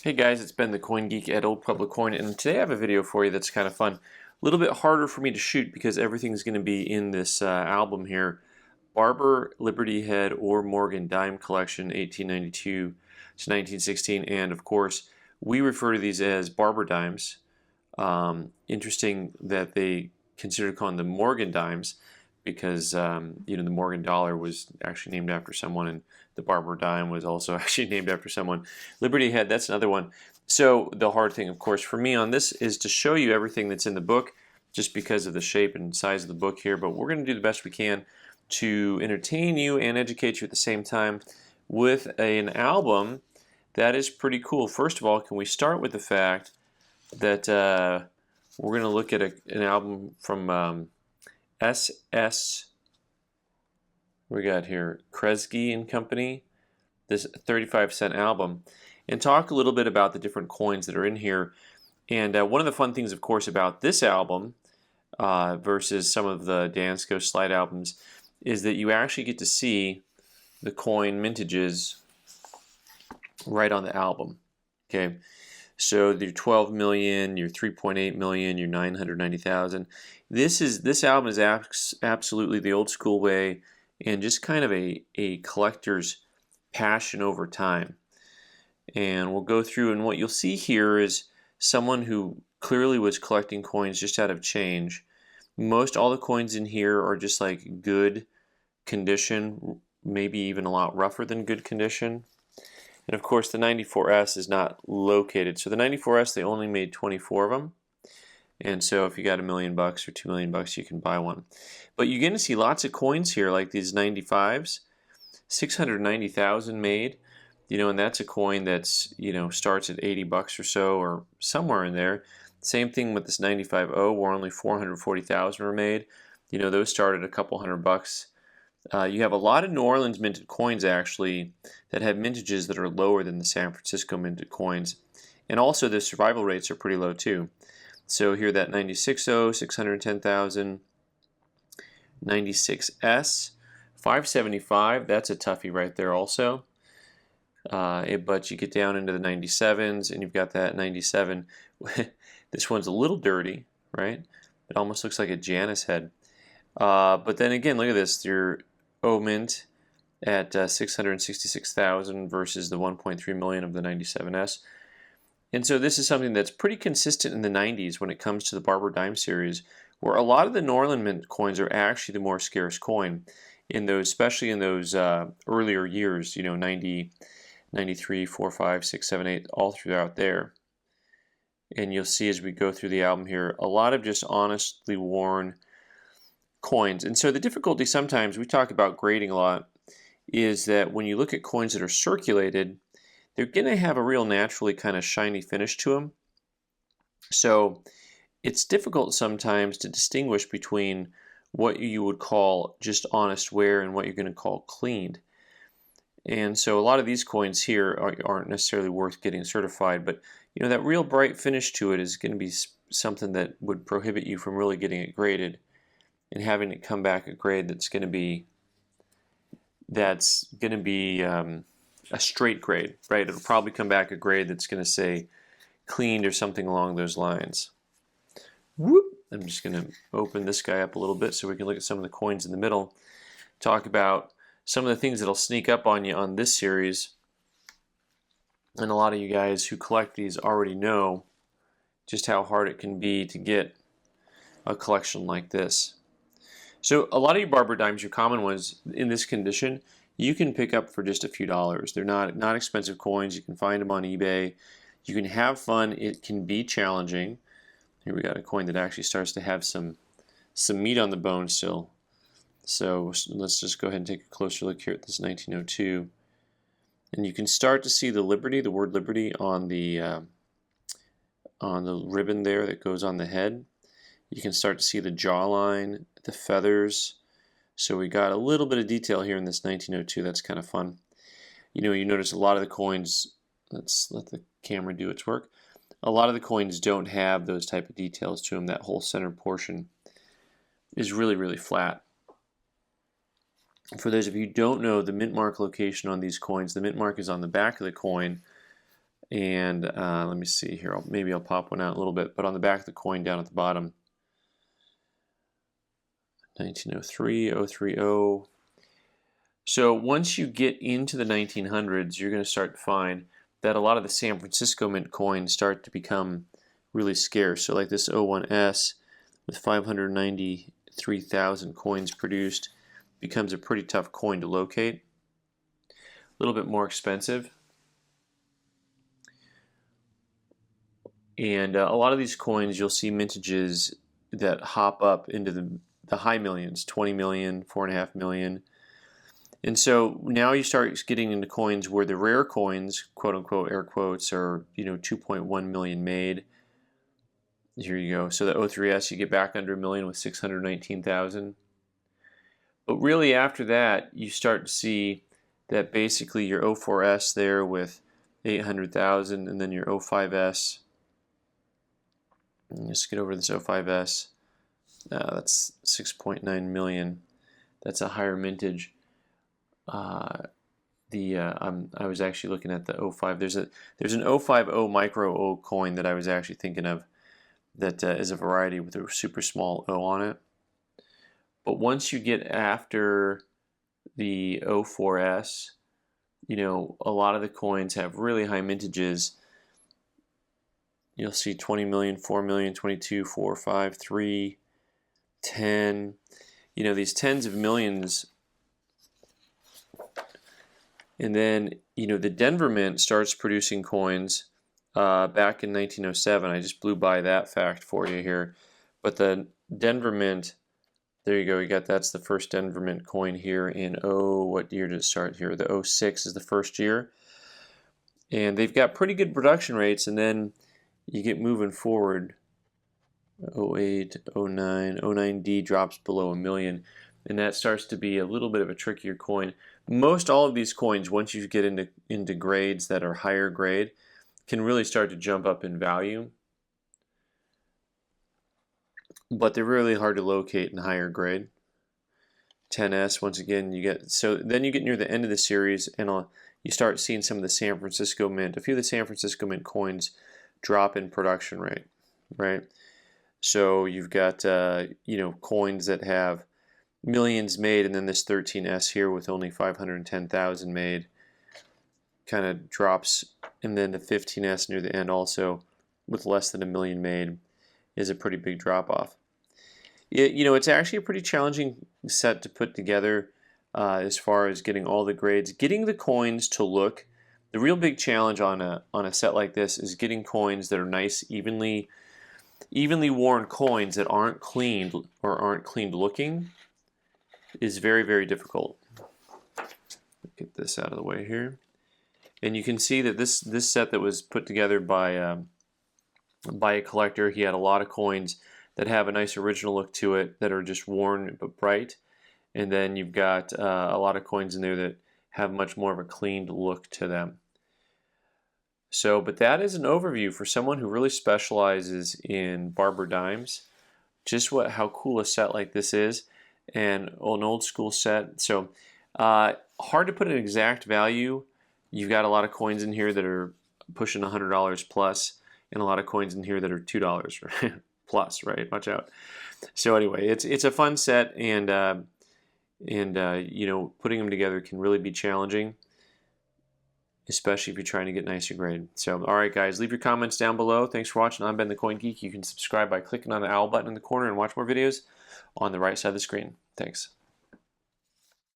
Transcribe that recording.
Hey guys, it's Ben the Coin Geek at Old Pueblo Coin, and today I have a video for you that's kind of fun. A little bit harder for me to shoot because everything's going to be in this album here. Barber, Liberty Head, or Morgan Dime Collection, 1892 to 1916, and of course, we refer to these as Barber Dimes. Interesting that they consider calling them Morgan Dimes because the Morgan dollar was actually named after someone, and the Barber dime was also actually named after someone. Liberty Head, that's another one. So the hard thing, of course, for me on this is to show you everything that's in the book, just because of the shape and size of the book here. But we're going to do the best we can to entertain you and educate you at the same time with an album that is pretty cool. First of all, can we start with the fact that we're going to look at an album from SS, we got here, Kresge and Company, this 35-cent album, and talk a little bit about the different coins that are in here. And one of the fun things, of course, about this album versus some of the Dansko slide albums is that you actually get to see the coin mintages right on the album. Okay, so your 12 million, your 3.8 million, your 990,000. This album is absolutely the old school way, and just kind of a collector's passion over time. And we'll go through, and what you'll see here is someone who clearly was collecting coins just out of change. Most all the coins in here are just like good condition, maybe even a lot rougher than good condition. And of course the 94S is not located. So the 94S, they only made 24 of them. And so if you got $1 million or $2 million, you can buy one. But you're going to see lots of coins here, like these 95s, 690,000 made. And that's a coin that's, starts at $80 or so, or somewhere in there. Same thing with this 95O, where only 440,000 were made. Those started a couple $100. You have a lot of New Orleans minted coins actually that have mintages that are lower than the San Francisco minted coins. And also the survival rates are pretty low too. So here that 96O, 610,000, 96S, 575, that's a toughie right there also. But you get down into the 97s and you've got that 97. This one's a little dirty, right? It almost looks like a Janus head. But then again, look at this, your O mint at 666,000 versus the 1.3 million of the 97S. And so this is something that's pretty consistent in the 90s when it comes to the Barber Dime series, where a lot of the New Orleans mint coins are actually the more scarce coin in those, especially in those earlier years, 90, 93, 4, 5, 6, 7, 8, all throughout there. And you'll see as we go through the album here, a lot of just honestly worn coins. And so the difficulty sometimes, we talk about grading a lot, is that when you look at coins that are circulated, they're going to have a real naturally kind of shiny finish to them. So it's difficult sometimes to distinguish between what you would call just honest wear and what you're going to call cleaned. And so a lot of these coins here aren't necessarily worth getting certified, but that real bright finish to it is going to be something that would prohibit you from really getting it graded and having it come back a grade that's going to be a straight grade, right? It'll probably come back a grade that's going to say cleaned or something along those lines. Whoop! I'm just going to open this guy up a little bit so we can look at some of the coins in the middle, talk about some of the things that'll sneak up on you on this series. And a lot of you guys who collect these already know just how hard it can be to get a collection like this. So a lot of your Barber dimes, your common ones in this condition, you can pick up for just a few dollars. They're not expensive coins. You can find them on eBay. You can have fun. It can be challenging. Here we got a coin that actually starts to have some meat on the bone still. So let's just go ahead and take a closer look here at this 1902. And you can start to see the Liberty, the word Liberty on the ribbon there that goes on the head. You can start to see the jawline, the feathers. So we got a little bit of detail here in this 1902. That's kind of fun. You notice a lot of the coins, let's let the camera do its work. A lot of the coins don't have those type of details to them. That whole center portion is really, really flat. For those of you who don't know the mint mark location on these coins, the mint mark is on the back of the coin, And let me see here. Maybe I'll pop one out a little bit. But on the back of the coin down at the bottom, 1903, 030. So once you get into the 1900s, you're going to start to find that a lot of the San Francisco Mint coins start to become really scarce. So like this 01S with 593,000 coins produced becomes a pretty tough coin to locate. A little bit more expensive. And a lot of these coins, you'll see mintages that hop up into the high millions, 20 million, 4.5 million. And so now you start getting into coins where the rare coins, quote unquote, air quotes, are 2.1 million made. Here you go. So the O3S, you get back under a million with 619,000. But really after that, you start to see that basically your O4S there with 800,000, and then your O5S. Just get over this O5S. That's 6.9 million. That's a higher mintage. I was actually looking at the 05. There's an 050 micro O coin that I was actually thinking of that is a variety with a super small O on it. But once you get after the 04S, a lot of the coins have really high mintages. You'll see 20 million, 4 million, 22, 4, 5, 3, 10. These tens of millions. And then, the Denver Mint starts producing coins back in 1907. I just blew by that fact for you here. But the Denver Mint, there you go. That's the first Denver Mint coin here in, what year did it start here? The 06 is the first year. And they've got pretty good production rates, and then you get moving forward. 08, 09, 09D drops below a million. And that starts to be a little bit of a trickier coin. Most all of these coins, once you get into grades that are higher grade, can really start to jump up in value. But they're really hard to locate in higher grade. 10S, once again, then you get near the end of the series, and you start seeing some of the San Francisco Mint, a few of the San Francisco Mint coins drop in production rate, right? So you've got coins that have millions made, and then this 13S here with only 510,000 made kind of drops, and then the 15S near the end also with less than a million made is a pretty big drop off. It's actually a pretty challenging set to put together as far as getting all the grades, getting the coins to look. The real big challenge on a set like this is getting coins that are nice, evenly worn coins that aren't cleaned or aren't cleaned looking is very, very difficult. Get this out of the way here. And you can see that this set that was put together by a collector, he had a lot of coins that have a nice original look to it that are just worn but bright. And then you've got a lot of coins in there that have much more of a cleaned look to them. So, but that is an overview for someone who really specializes in Barber dimes. Just how cool a set like this is, and an old school set. So hard to put an exact value. You've got a lot of coins in here that are pushing $100 plus, and a lot of coins in here that are $2 plus, right? Watch out. So anyway, it's a fun set, and putting them together can really be challenging, especially if you're trying to get nicer grade. So, all right, guys, leave your comments down below. Thanks for watching. I'm Ben the Coin Geek. You can subscribe by clicking on the owl button in the corner and watch more videos on the right side of the screen. Thanks.